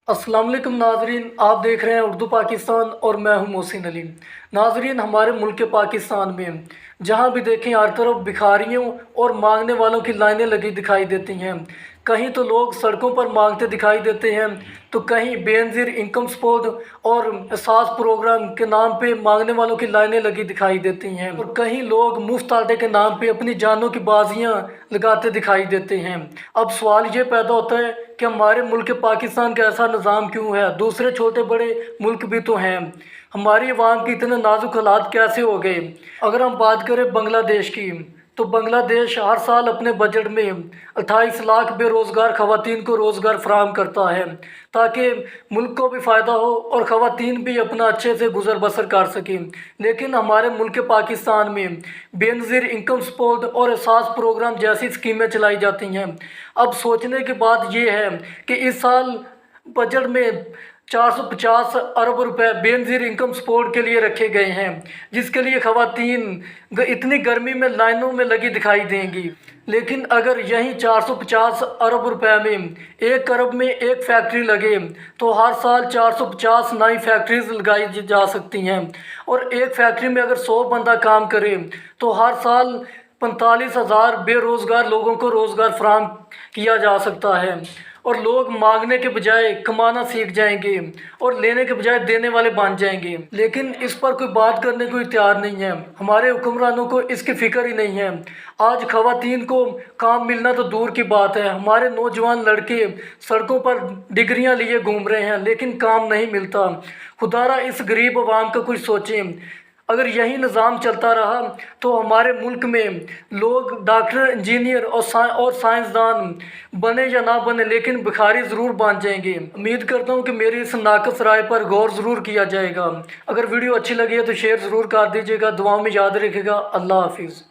अस्सलाम वालेकुम नाजरीन, आप देख रहे हैं उर्दू पाकिस्तान और मैं हूं मोहसिन अली। नाजरीन, हमारे मुल्क के पाकिस्तान में जहां भी देखें हर तरफ भिखारियों और मांगने वालों की लाइनें लगी दिखाई देती हैं। कहीं तो लोग सड़कों पर मांगते दिखाई देते हैं, तो कहीं बेनज़ीर इनकम सपोर्ट और एहसास प्रोग्राम के नाम पे मांगने वालों की लाइनें लगी दिखाई देती हैं, और कहीं लोग मुफ्त आटे के नाम पे अपनी जानों की बाजियां लगाते दिखाई देते हैं। अब सवाल ये पैदा होता है कि हमारे मुल्क पाकिस्तान का ऐसा निज़ाम क्यों है? दूसरे छोटे बड़े मुल्क भी तो हैं, हमारी आवाम के इतने नाजुक हालात कैसे हो गए? अगर हम बात करें बांग्लादेश की, तो बांग्लादेश हर साल अपने बजट में 28 लाख बेरोज़गार ख़वातीन को रोज़गार फराहम करता है, ताकि मुल्क को भी फ़ायदा हो और ख़वातीन भी अपना अच्छे से गुजर बसर कर सकें। लेकिन हमारे मुल्क पाकिस्तान में बेनज़ीर इनकम सपोर्ट और एहसास प्रोग्राम जैसी स्कीमें चलाई जाती हैं। अब सोचने की बात यह है कि इस साल बजट में 450 अरब रुपए बेनज़ीर इनकम सपोर्ट के लिए रखे गए हैं, जिसके लिए ख़वातीन इतनी गर्मी में लाइनों में लगी दिखाई देंगी। लेकिन अगर यही 450 अरब रुपए में 1 अरब में एक फैक्ट्री लगे, तो हर साल 450 नई फैक्ट्रीज लगाई जा सकती हैं, और एक फैक्ट्री में अगर 100 बंदा काम करे तो हर साल 45,000 बेरोज़गार लोगों को रोज़गार फराहम किया जा सकता है, और लोग मांगने के बजाय कमाना सीख जाएंगे और लेने के बजाय देने वाले बन जाएंगे। लेकिन इस पर कोई बात करने को तैयार नहीं है, हमारे हुक्मरानों को इसकी फ़िक्र ही नहीं है। आज ख़वातीन को काम मिलना तो दूर की बात है, हमारे नौजवान लड़के सड़कों पर डिग्रियां लिए घूम रहे हैं, लेकिन काम नहीं मिलता। खुदारा इस गरीब आवाम का कुछ सोचें। अगर यही निज़ाम चलता रहा तो हमारे मुल्क में लोग डॉक्टर, इंजीनियर और साइंसदान बने या ना बने, लेकिन भिखारी ज़रूर बन जाएंगे। उम्मीद करता हूँ कि मेरी इस नाक़िस राय पर गौर ज़रूर किया जाएगा। अगर वीडियो अच्छी लगी है तो शेयर ज़रूर कर दीजिएगा। दुआ में याद रखिएगा। अल्लाह हाफिज़।